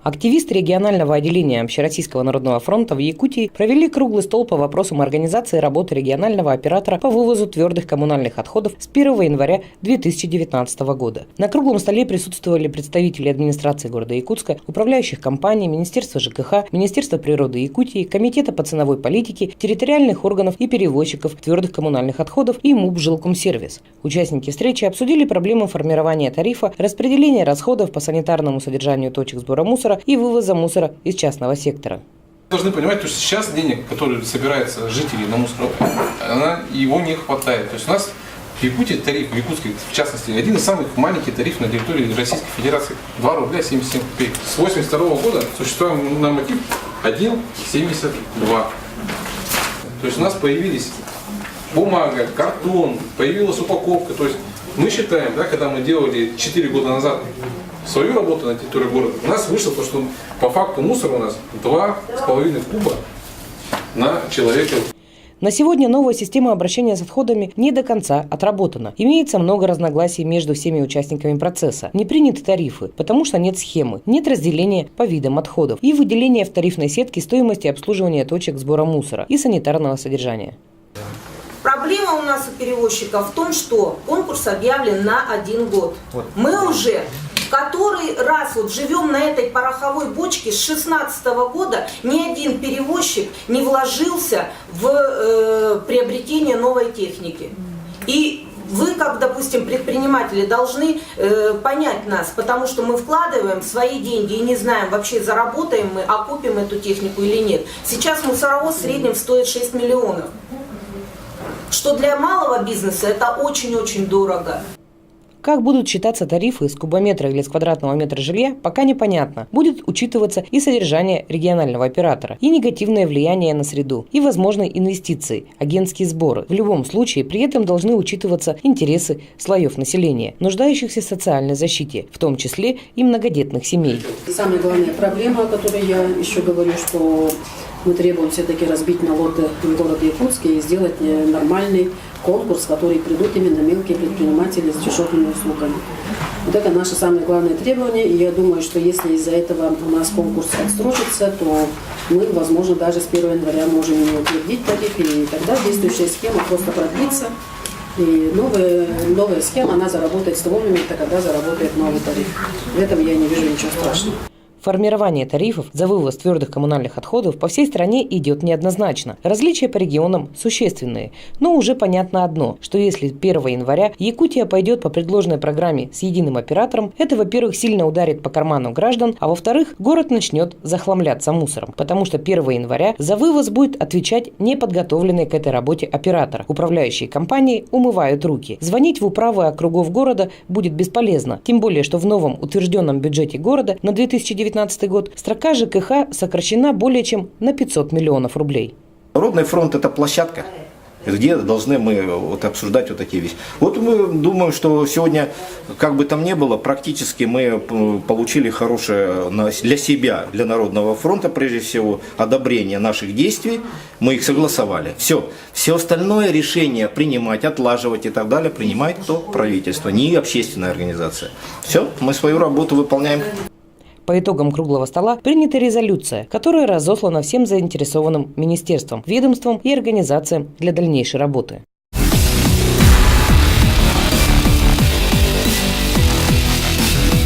Активисты регионального отделения Общероссийского народного фронта в Якутии провели круглый стол по вопросам организации работы регионального оператора по вывозу твердых коммунальных отходов с 1 января 2019 года. На круглом столе присутствовали представители администрации города Якутска, управляющих компаний, Министерства ЖКХ, Министерства природы Якутии, Комитета по ценовой политике, территориальных органов и перевозчиков твердых коммунальных отходов и МУП «Жилкомсервис». Участники встречи обсудили проблемы формирования тарифа, распределения расходов по санитарному содержанию точек сбора мусора и вывоза мусора из частного сектора. Должны понимать, что сейчас денег, которые собираются жители на мусор, его не хватает. То есть у нас в Якутии тариф, в Якутске в частности, один из самых маленьких тарифов на территории Российской Федерации. 2 рубля 77 копеек. С 1982 года существует норматив 1,72. То есть у нас появились бумага, картон, появилась упаковка. То есть мы считаем, да, когда мы делали 4 года назад свою работу на территории города, у нас вышло то, что по факту мусора у нас 2,5 куба на человека. На сегодня новая система обращения с отходами не до конца отработана. Имеется много разногласий между всеми участниками процесса. Не приняты тарифы, потому что нет схемы, нет разделения по видам отходов и выделения в тарифной сетке стоимости обслуживания точек сбора мусора и санитарного содержания. Проблема у нас у перевозчиков в том, что конкурс объявлен на 1 год. Мы уже который раз живем на этой пороховой бочке с 2016 года, ни один перевозчик не вложился в приобретение новой техники. И вы, как, допустим, предприниматели, должны понять нас, потому что мы вкладываем свои деньги и не знаем, вообще заработаем мы, окупим эту технику или нет. Сейчас мусоровоз в среднем стоит 6 миллионов, что для малого бизнеса это очень-очень дорого. Как будут считаться тарифы с кубометра или с квадратного метра жилья, пока непонятно. Будет учитываться и содержание регионального оператора, и негативное влияние на среду, и возможные инвестиции, агентские сборы. В любом случае, при этом должны учитываться интересы слоев населения, нуждающихся в социальной защите, в том числе и многодетных семей. Самая главная проблема, о которой я еще говорю, что мы требуем все-таки разбить на лоты в городе Якутске и сделать нормальный конкурс, в который придут именно мелкие предприниматели с дешевыми услугами. Вот это наше самое главное требование. И я думаю, что если из-за этого у нас конкурс отстрочится, то мы, возможно, даже с 1 января можем не утвердить тариф, и тогда действующая схема просто продлится. И новая схема, она заработает с того момента, когда заработает новый тариф. В этом я не вижу ничего страшного. Формирование тарифов за вывоз твердых коммунальных отходов по всей стране идет неоднозначно. Различия по регионам существенные. Но уже понятно одно, что если 1 января Якутия пойдет по предложенной программе с единым оператором, это, во-первых, сильно ударит по карману граждан, а во-вторых, город начнет захламляться мусором. Потому что 1 января за вывоз будет отвечать неподготовленный к этой работе оператор. Управляющие компании умывают руки. Звонить в управы округов города будет бесполезно. Тем более, что в новом утвержденном бюджете города на 2019 год строка ЖКХ сокращена более чем на 500 миллионов рублей. Народный фронт – это площадка, где должны мы обсуждать вот такие вещи. Вот мы думаем, что сегодня, как бы там ни было, практически мы получили хорошее для себя, для Народного фронта, прежде всего, одобрение наших действий. Мы их согласовали. Все остальное решение принимать, отлаживать и так далее принимает кто? Правительство, не общественная организация. Все, мы свою работу выполняем. По итогам круглого стола принята резолюция, которая разослана всем заинтересованным министерствам, ведомствам и организациям для дальнейшей работы.